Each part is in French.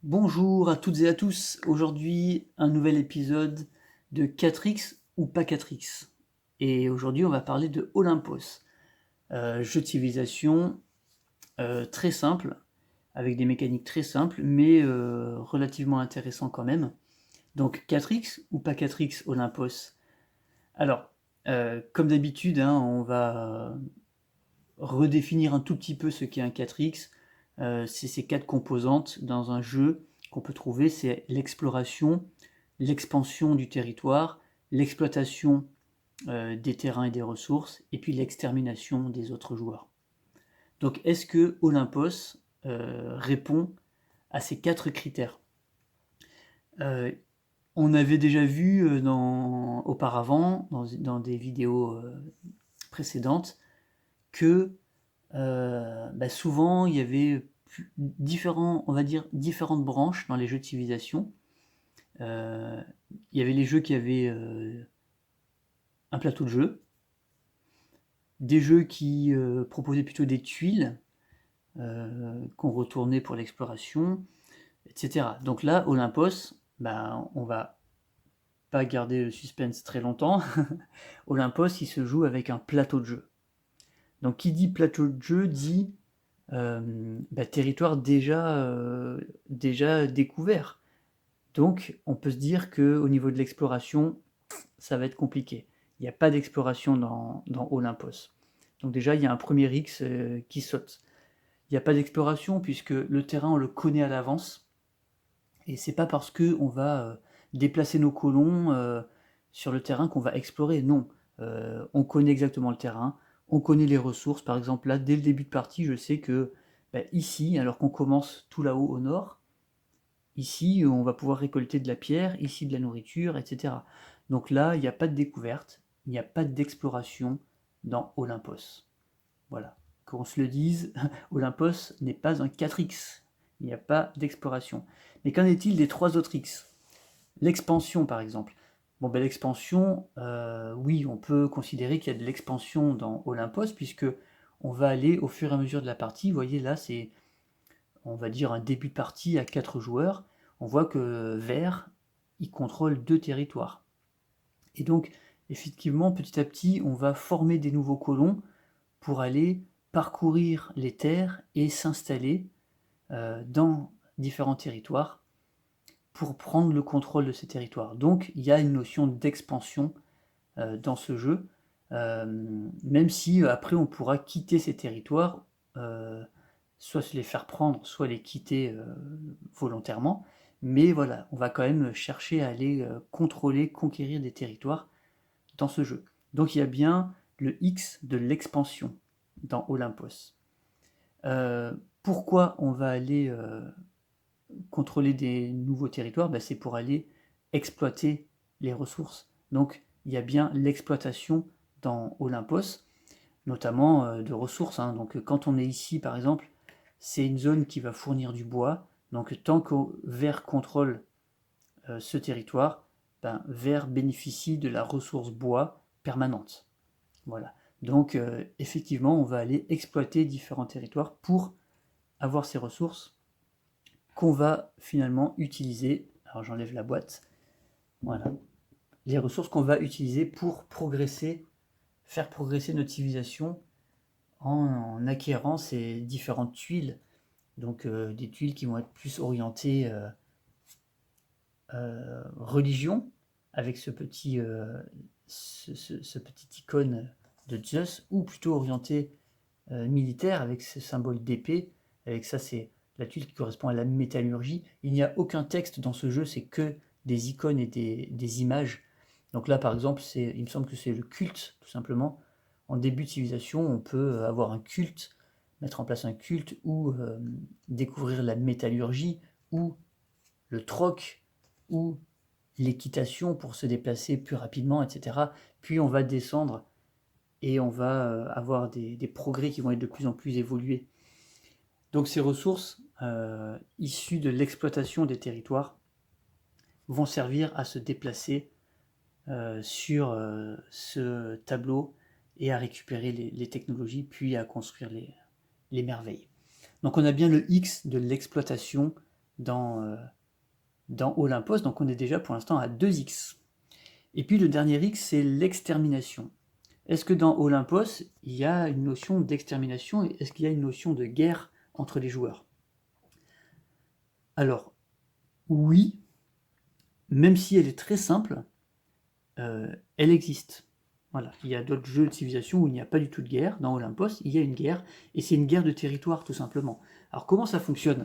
Bonjour à toutes et à tous. Aujourd'hui, un nouvel épisode de 4X ou pas 4X. Et aujourd'hui, on va parler de Olympos. Jeu de civilisation très simple, avec des mécaniques très simples, mais relativement intéressant quand même. Donc 4X ou pas 4X Olympos. Alors, comme d'habitude, hein, on va redéfinir un tout petit peu ce qu'est un 4X. C'est ces quatre composantes dans un jeu qu'on peut trouver, c'est l'exploration, l'expansion du territoire, l'exploitation des terrains et des ressources, et puis l'extermination des autres joueurs. Donc est-ce que Olympos répond à ces quatre critères? euh, On avait déjà vu auparavant, dans des vidéos précédentes, que souvent il y avait on va dire, différentes branches dans les jeux de civilisation. Il y avait les jeux qui avaient un plateau de jeu, des jeux qui proposaient plutôt des tuiles qu'on retournait pour l'exploration, etc. Donc là, Olympos, on va pas garder le suspense très longtemps. Olympos, il se joue avec un plateau de jeu. Donc qui dit plateau de jeu dit territoire déjà découvert. Donc on peut se dire qu'au niveau de l'exploration, ça va être compliqué. Il n'y a pas d'exploration dans Olympos. Donc déjà, il y a un premier X qui saute. Il n'y a pas d'exploration puisque le terrain, on le connaît à l'avance. Et c'est pas parce qu'on va déplacer nos colons sur le terrain qu'on va explorer. Non, on connaît exactement le terrain, on connaît les ressources. Par exemple, là, dès le début de partie, je sais que ici, alors qu'on commence tout là-haut au nord, ici, on va pouvoir récolter de la pierre, ici de la nourriture, etc. Donc là, il n'y a pas de découverte, il n'y a pas d'exploration dans Olympos. Voilà. Qu'on se le dise, Olympos n'est pas un 4X. Il n'y a pas d'exploration. Mais qu'en est-il des trois autres X? L'expansion, par exemple. Bon, l'expansion, oui, on peut considérer qu'il y a de l'expansion dans Olympos, puisque on va aller au fur et à mesure de la partie. Vous voyez, là, c'est, on va dire, un début de partie à 4 joueurs. On voit que Vert, il contrôle 2 territoires. Et donc, effectivement, petit à petit, on va former des nouveaux colons pour aller parcourir les terres et s'installer dans différents territoires pour prendre le contrôle de ces territoires. Donc il y a une notion d'expansion dans ce jeu, même si après on pourra quitter ces territoires, soit se les faire prendre, soit les quitter volontairement. Mais voilà, on va quand même chercher à aller contrôler, conquérir des territoires dans ce jeu. Donc il y a bien le X de l'expansion dans Olympos. Pourquoi on va aller contrôler des nouveaux territoires? C'est pour aller exploiter les ressources. Donc il y a bien l'exploitation dans Olympos, notamment de ressources, hein. Donc quand on est ici par exemple, c'est une zone qui va fournir du bois. Donc tant que Vert contrôle ce territoire, Vert bénéficie de la ressource bois permanente. Voilà. Donc effectivement, on va aller exploiter différents territoires pour avoir ces ressources qu'on va finalement utiliser. Alors j'enlève la boîte. Voilà. Les ressources qu'on va utiliser pour progresser, faire progresser notre civilisation en acquérant ces différentes tuiles. Donc des tuiles qui vont être plus orientées religion, avec ce petit icône de Zeus, ou plutôt orientées militaire, avec ce symbole d'épée. Avec ça, c'est la tuile qui correspond à la métallurgie. Il n'y a aucun texte dans ce jeu, c'est que des icônes et des images. Donc là, par exemple, il me semble que c'est le culte, tout simplement. En début de civilisation, on peut avoir un culte, mettre en place un culte, ou découvrir la métallurgie, ou le troc, ou l'équitation pour se déplacer plus rapidement, etc. Puis on va descendre et on va avoir des progrès qui vont être de plus en plus évolués. Donc ces ressources issues de l'exploitation des territoires vont servir à se déplacer sur ce tableau et à récupérer les technologies, puis à construire les merveilles. Donc on a bien le X de l'exploitation dans Olympos, donc on est déjà pour l'instant à 2x. Et puis le dernier x, c'est l'extermination. Est-ce que dans Olympos, il y a une notion d'extermination et est-ce qu'il y a une notion de guerre entre les joueurs? Alors, oui, même si elle est très simple, elle existe. Voilà. Il y a d'autres jeux de civilisation où il n'y a pas du tout de guerre. Dans Olympos, il y a une guerre, et c'est une guerre de territoire, tout simplement. Alors, comment ça fonctionne?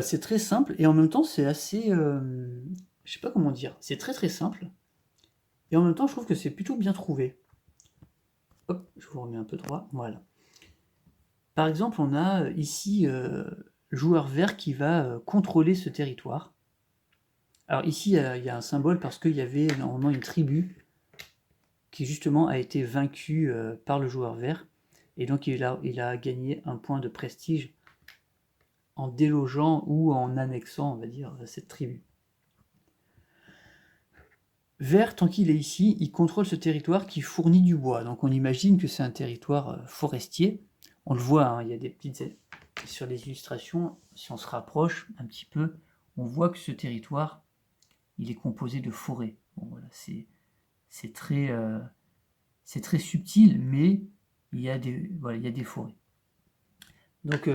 C'est très simple, et en même temps, c'est assez... je sais pas comment dire. C'est très très simple, et en même temps, je trouve que c'est plutôt bien trouvé. Hop, je vous remets un peu droit. Voilà. Par exemple, on a ici joueur vert qui va contrôler ce territoire. Alors ici, il y a un symbole parce qu'il y avait normalement une tribu qui justement a été vaincue par le joueur vert. Et donc il a gagné un point de prestige en délogeant ou en annexant, on va dire, cette tribu. Vert, tant qu'il est ici, il contrôle ce territoire qui fournit du bois. Donc on imagine que c'est un territoire forestier. On le voit, hein, il y a des petites... Sur les illustrations, si on se rapproche un petit peu, on voit que ce territoire, il est composé de forêts. Bon, voilà, c'est très subtil, mais il y a des forêts. Donc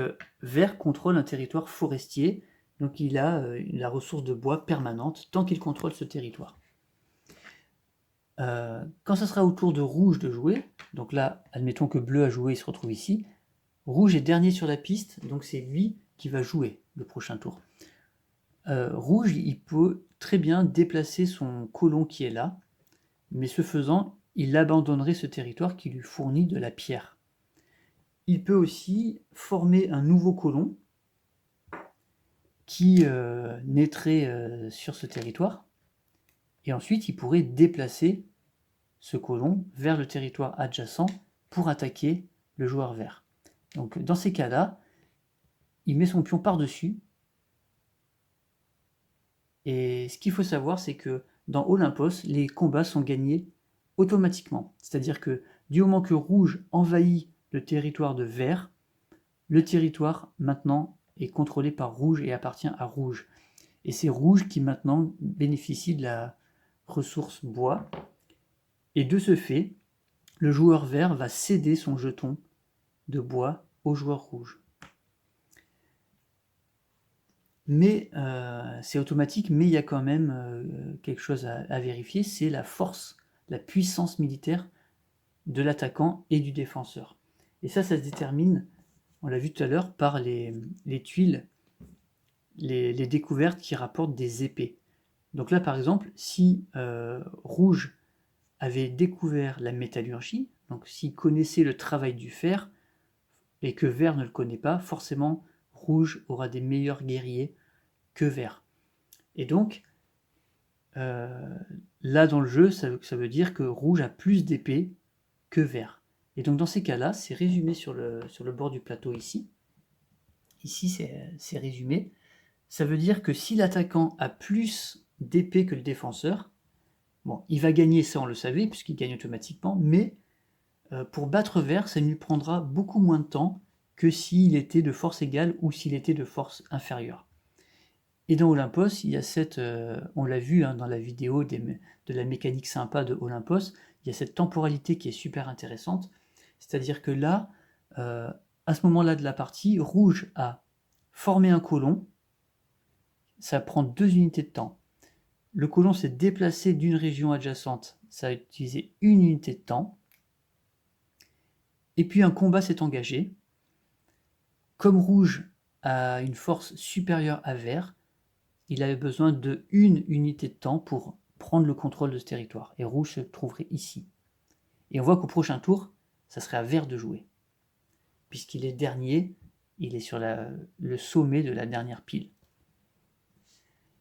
Vert contrôle un territoire forestier, donc il a la ressource de bois permanente tant qu'il contrôle ce territoire. Quand ça sera au tour de Rouge de jouer, donc là, admettons que Bleu a joué, il se retrouve ici, Rouge est dernier sur la piste, donc c'est lui qui va jouer le prochain tour. Rouge, il peut très bien déplacer son colon qui est là, mais ce faisant, il abandonnerait ce territoire qui lui fournit de la pierre. Il peut aussi former un nouveau colon qui naîtrait sur ce territoire, et ensuite il pourrait déplacer ce colon vers le territoire adjacent pour attaquer le joueur vert. Donc dans ces cas-là, il met son pion par-dessus, et ce qu'il faut savoir, c'est que dans Olympos, les combats sont gagnés automatiquement. C'est-à-dire que du moment que Rouge envahit le territoire de Vert, le territoire maintenant est contrôlé par Rouge et appartient à Rouge. Et c'est Rouge qui maintenant bénéficie de la ressource bois. Et de ce fait, le joueur vert va céder son jeton de bois au joueur rouge. Mais c'est automatique, mais il y a quand même quelque chose à vérifier, c'est la force, la puissance militaire de l'attaquant et du défenseur. Et ça se détermine, on l'a vu tout à l'heure, par les tuiles, les découvertes qui rapportent des épées. Donc là, par exemple, si Rouge avait découvert la métallurgie, donc s'il connaissait le travail du fer, et que Vert ne le connaît pas, forcément, Rouge aura des meilleurs guerriers que Vert. Et donc, là dans le jeu, ça veut dire que Rouge a plus d'épées que Vert. Et donc dans ces cas-là, c'est résumé sur le bord du plateau ici. Ici, c'est résumé. Ça veut dire que si l'attaquant a plus d'épées que le défenseur, bon, il va gagner, ça on le savait, puisqu'il gagne automatiquement, mais pour battre Vert, ça lui prendra beaucoup moins de temps que s'il était de force égale ou s'il était de force inférieure. Et dans Olympos, il y a cette, on l'a vu hein, dans la vidéo de la mécanique sympa de Olympos, il y a cette temporalité qui est super intéressante, c'est-à-dire que là, à ce moment-là de la partie, Rouge a formé un colon, ça prend 2 unités de temps. Le colon s'est déplacé d'une région adjacente, ça a utilisé 1 unité de temps, et puis un combat s'est engagé. Comme Rouge a une force supérieure à Vert, il avait besoin de 1 unité de temps pour prendre le contrôle de ce territoire. Et Rouge se trouverait ici. Et on voit qu'au prochain tour, ça serait à Vert de jouer. Puisqu'il est dernier, il est sur le sommet de la dernière pile.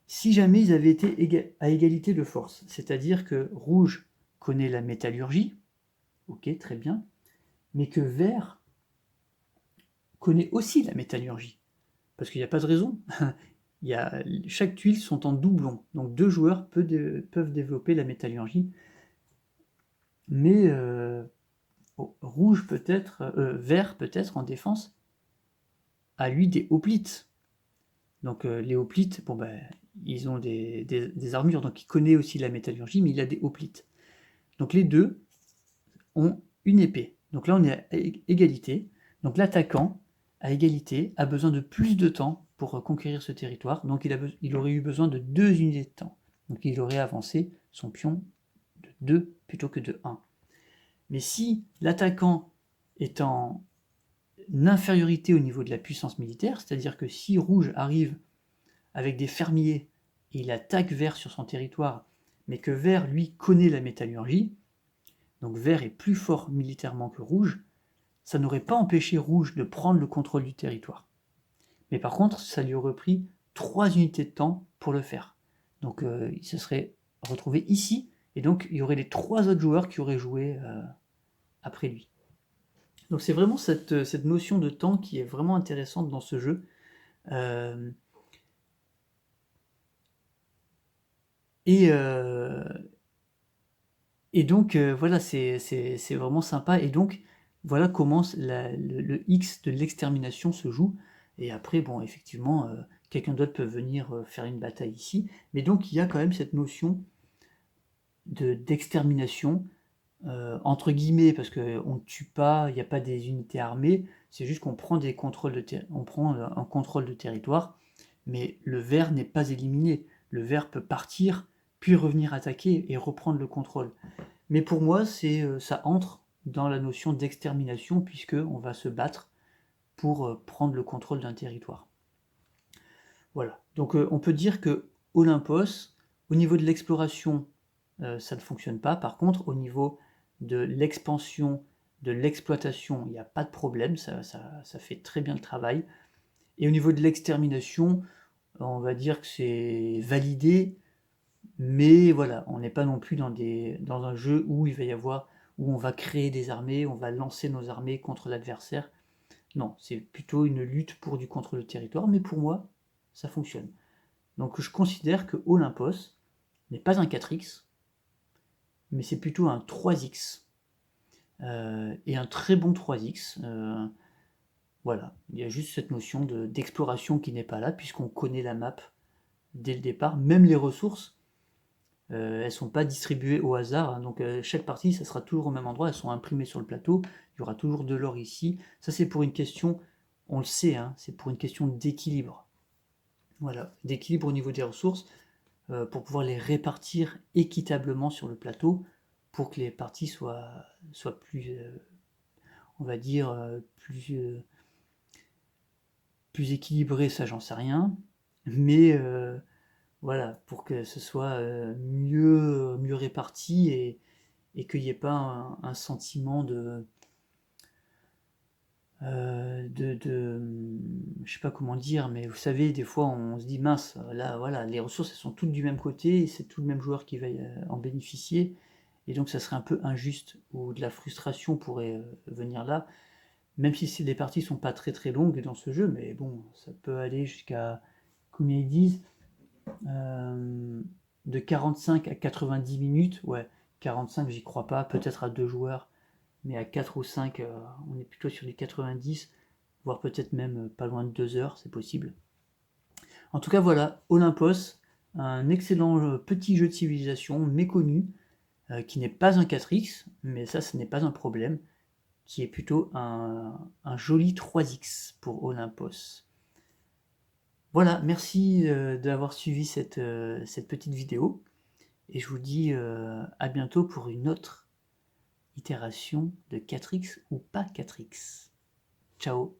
Si jamais ils avaient été à égalité de force, c'est-à-dire que Rouge connaît la métallurgie, ok, très bien, mais que Vert connaît aussi la métallurgie, parce qu'il n'y a pas de raison. Chaque tuile sont en doublon, donc 2 joueurs peuvent développer la métallurgie, mais Rouge peut-être, Vert peut-être en défense, a lui des hoplites. Donc les hoplites, bon ben, ils ont des armures, donc il connaît aussi la métallurgie, mais il a des hoplites. Donc les deux ont une épée. Donc là, on est à égalité. Donc l'attaquant, à égalité, a besoin de plus de temps pour conquérir ce territoire. Donc il aurait eu besoin de 2 unités de temps. Donc il aurait avancé son pion de 2 plutôt que de 1. Mais si l'attaquant est en infériorité au niveau de la puissance militaire, c'est-à-dire que si rouge arrive avec des fermiers et il attaque vert sur son territoire, mais que vert, lui, connaît la métallurgie, donc vert est plus fort militairement que rouge, ça n'aurait pas empêché rouge de prendre le contrôle du territoire. Mais par contre, ça lui aurait pris 3 unités de temps pour le faire. Donc il se serait retrouvé ici, et donc il y aurait les 3 autres joueurs qui auraient joué après lui. Donc c'est vraiment cette notion de temps qui est vraiment intéressante dans ce jeu. Euh, et, euh, et donc voilà, c'est vraiment sympa. Et donc voilà comment le X de l'extermination se joue. Et après, bon, effectivement, quelqu'un d'autre peut venir faire une bataille ici. Mais donc il y a quand même cette notion d'extermination, entre guillemets, parce qu'on ne tue pas, il n'y a pas des unités armées, c'est juste qu'on prend on prend un contrôle de territoire, mais le vert n'est pas éliminé. Le vert peut partir, puis revenir attaquer et reprendre le contrôle. Mais pour moi, ça entre dans la notion d'extermination, puisqu'on va se battre pour prendre le contrôle d'un territoire. Voilà. Donc on peut dire que Olympos, au niveau de l'exploration, ça ne fonctionne pas. Par contre, au niveau de l'expansion, de l'exploitation, il n'y a pas de problème, ça fait très bien le travail. Et au niveau de l'extermination, on va dire que c'est validé, mais voilà, on n'est pas non plus dans un jeu où il va y avoir, où on va créer des armées, on va lancer nos armées contre l'adversaire. Non, c'est plutôt une lutte pour du contrôle de territoire, mais pour moi, ça fonctionne. Donc je considère que Olympos n'est pas un 4X, mais c'est plutôt un 3X. Et un très bon 3X. Voilà, il y a juste cette notion d'exploration qui n'est pas là, puisqu'on connaît la map dès le départ. Même les ressources, elles ne sont pas distribuées au hasard, hein. Donc chaque partie, ça sera toujours au même endroit, elles sont imprimées sur le plateau, il y aura toujours de l'or ici. Ça c'est pour une question, on le sait, hein, c'est pour une question d'équilibre. Voilà, d'équilibre au niveau des ressources, pour pouvoir les répartir équitablement sur le plateau, pour que les parties soient plus, on va dire, plus équilibrées, ça j'en sais rien, mais voilà, pour que ce soit mieux réparti et qu'il n'y ait pas un sentiment je sais pas comment dire, mais vous savez, des fois on se dit mince, là voilà, les ressources elles sont toutes du même côté, et c'est tout le même joueur qui va en bénéficier, et donc ça serait un peu injuste, ou de la frustration pourrait venir là, même si les parties sont pas très très longues dans ce jeu, mais bon, ça peut aller jusqu'à, combien ils disent, euh, de 45 à 90 minutes, ouais, 45 j'y crois pas, peut-être à 2 joueurs, mais à 4 ou 5, on est plutôt sur les 90, voire peut-être même pas loin de 2 heures, c'est possible. En tout cas, voilà, Olympos, un excellent petit jeu de civilisation méconnu, qui n'est pas un 4X, mais ça, ce n'est pas un problème, qui est plutôt un joli 3X pour Olympos. Voilà, merci d'avoir suivi cette petite vidéo, et je vous dis à bientôt pour une autre itération de 4X ou pas 4X. Ciao.